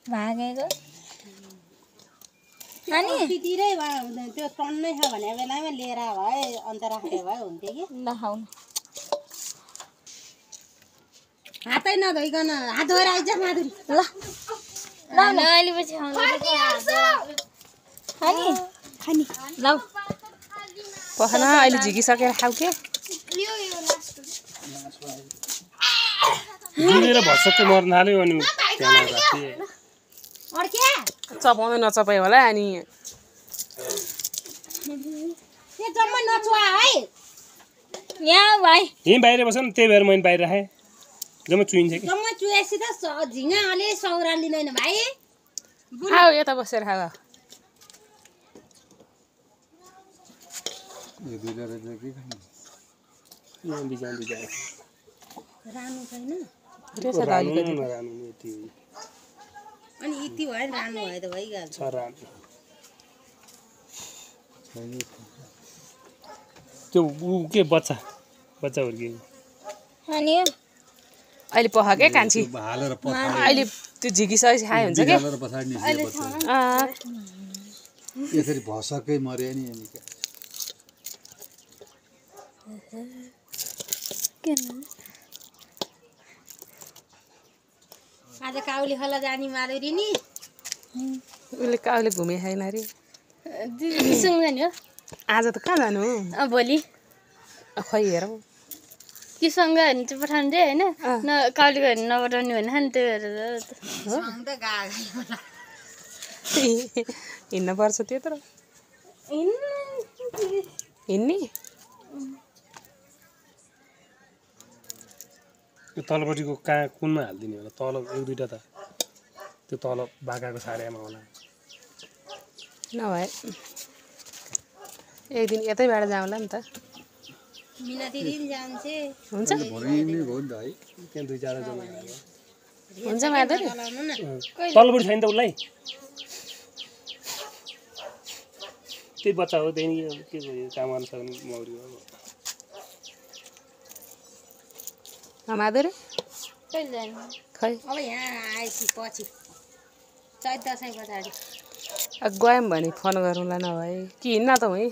भागेको अनि तितिरै त्यो टन्नै छ भने बेलामा लिएर भए अन्त राख्दै भए हुन्थ्यो कि नखाउनु हातै नधोइकन हात धोएर आइज माधुरी ल ल न अहिले पछि खानी खानी ल पखना अहिले झिकिसकेर खाऊ के दिनेर भसक्कै मर्न थाल्यो अनि त्यहाँ राख्थे अड्क्या चपाउँदै नचपाइ होला अनि त्यो जम्मै नचुवा है यहाँ भाइ यहीँ बाहिर बस्छ नि त्यही भएर मैले बाहिर राखेँ जम्मै चुइन्छ कि जम्मै चुएपछि त झिङ्गा अलि सौरा लिँदैन भाइ खाऊ यता बसेर खाऊ रानो छैन रहेछ त अलिकति नरानो नि यति अनि यति भयो नि रानो भयो त भइहाल्छ छ रानो त्यो ऊ के बच्चा हुर्किएको अनि अहिले पख के कान्छी अहिले त्यो झिकिसकेपछि खाए हुन्छ के यसरी भसकै मर्यो नि अनि आज काउली खोला जाने माधुरी नि उसले काउले घुमे खाएन अरे सँग नि हो आज त कहाँ जानु भोलि खै हेरौँ किसँग भने चाहिँ पठाउनु चाहिँ होइन न काउली गयो भने नपठाउने भने नि त्यो हेरेर हिँड्न पर्छ त्यत्रो हिँड्ने त्यो तलपट्टिको कहाँ कुनमा हालिदिने होला तल एक दुईवटा त त्यो तल बाकाको सारेमा होला नभए एक दिन यतैबाट जाउँला नि त मिना दिदी नि जान्छे हुन्छ त्यहाँ दुई चारवटा जम्मा हुन्छ माधुरी चलाउनु न तलपट्टि छैन त उसलाई त्यही बच्चा हो त्यही के भयो काम गर्न सक्ने मौरी हो माधुरी कहिले जाने खै अब यहाँ आएपछि पछि चैत दसैँ पछाडि गयौँ भने फोन गरौँला नभए कि हिँड्न त हुँ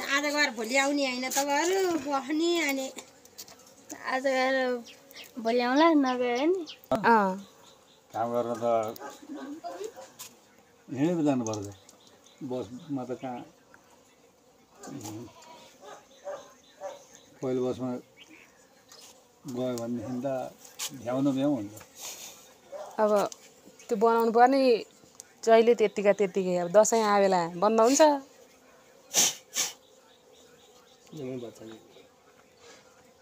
आज गएर भोलि आउने होइन तपाईँहरू बस्ने अनि आज गएर भोलि आउँला नगयो नि काम गर्न त हिँडेर जानुपर्छ बसमा त कहाँ पहिलो बसमा गयो भनेदेखि त भ्याउनु भ्याउ हुन्छ अब त्यो बनाउनु पर्ने जहिले त्यत्तिकै अब दसैँ आए बेला बन्द हुन्छ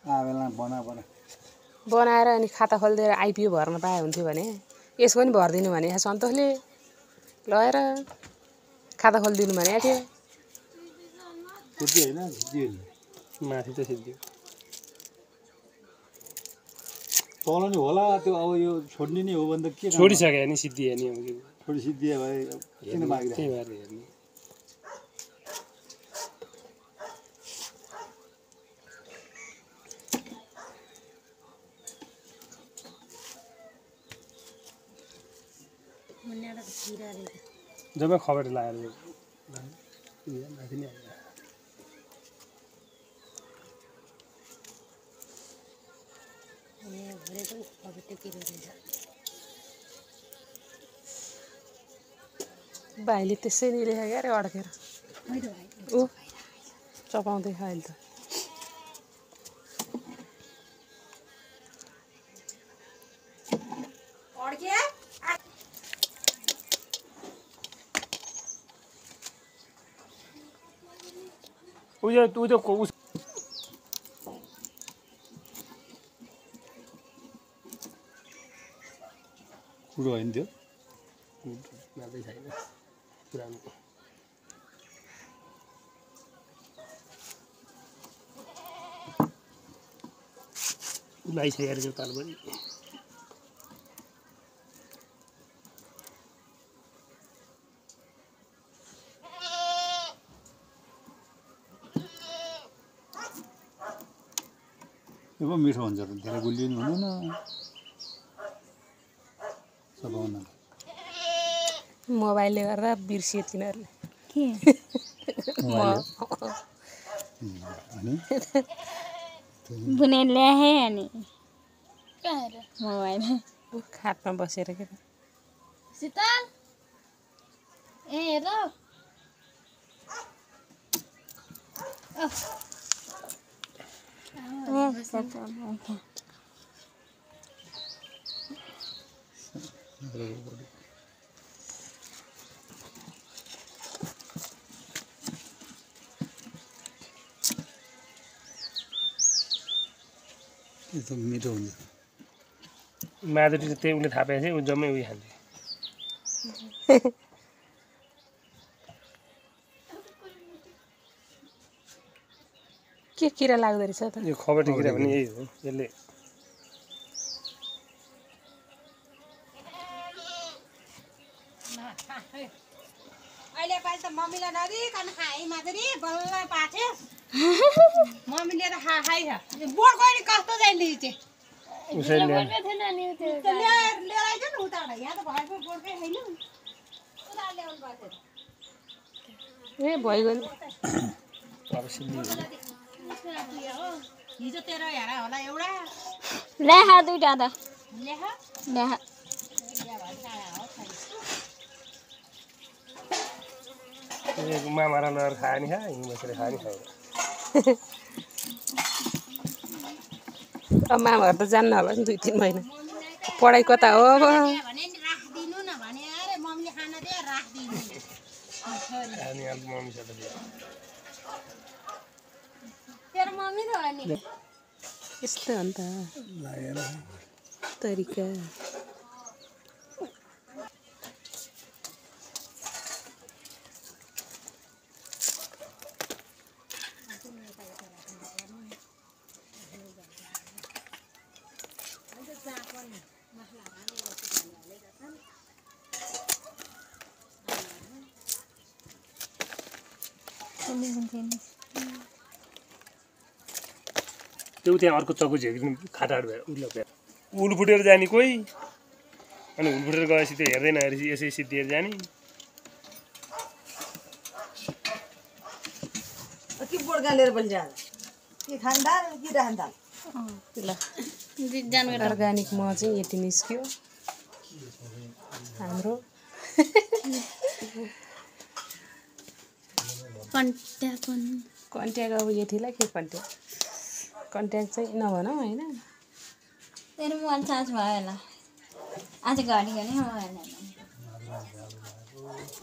आवेला बनाएर अनि खाता खोलिदिएर आइपिओ भर्न पाए हुन्थ्यो भने यसको पनि भरिदिनु भने सन्तोषले लगेर खाता खोलिदिनु भनेको थियो त्यति होइन सिद्धि माथि त सिद्धि तल नि होला त्यो अब यो छोड्ने नै हो भने त के छोडिसक्यो नि सिद्धि हेर्ने छोडी सिद्धि भए किन मागिरहेको त्यही भएर हेर्ने जब खबर लगाएर माथि नै आयो भाइले त्यसै नि लेखेको अरे अड्केर ऊ चपाउँदै खा अहिले त कुरो होइन त्यो मात्रै छैन पुरानो लगाइसकेको त्यो ताल पनि यो पो मिठो हुन्छ धेरै गुलियो नि हुँदैन चबाउन मोबाइलले गर्दा बिर्सियो तिनीहरूले के अनि बुने ल्याए अनि कहाँ मोबाइल खाटमा बसेर के शीतल ए हेर यो त मिठो हुन्छ माधुरी चाहिँ त्यही उसले थापेको थियो ऊ जम्मै उयो खान्थ्यो के किरा लाग्दो रहेछ त यो खबटे किरा पनि यही हो यसले अहिले पालि त मम्मीलाई नदिकन खाएँ माधुरी बल्ल पाछे मम्मीले त खाइ छ बोर्ड गएर कस्तो चाहिँ लिएँ उसैले लिएर आइज न उताबाट यहाँ त भएको बोर्डकै छैन उता ल्याउनु पर्छ ए भइगयो नि अब सिल्ली हिजो तेरो हेर होला एउटा ल्याहा दुईटा त लेख ल्याहा मामा र लगेर खायो नि खा हिँड बसेर खायो नि खायो अब मामाहरू त जान्न होला नि 2-3 महिना पढाइ कता हो अब भने नि राखिदिनु न भने अरे मम्मीले खान दे राखिदिनु अनि अब मम्मीसँग दियो तेरो मम्मी त हो नि यस्तो हो नि त तरिका त्यो त्यहाँ अर्को चक्कु झिक्नु खाटाड भयो उल्लो भयो उल फुटेर जाने कोही अनि हुल फुटेर गएपछि त्यो हेर्दैन यसै सिद्धिएर जाने कि बोर्डका लिएर पनि जान्छ कि खानदार कि राखदार ल अर्ग्यानिक मह चाहिँ यति निस्क्यो हाम्रो कन्ट्याक्ट अब यतिलाई के कन्ट्याक्ट चाहिँ नभनौँ होइन तेरो मोबाइल चार्ज भयो होला आज घडी गर्ने मोबाइल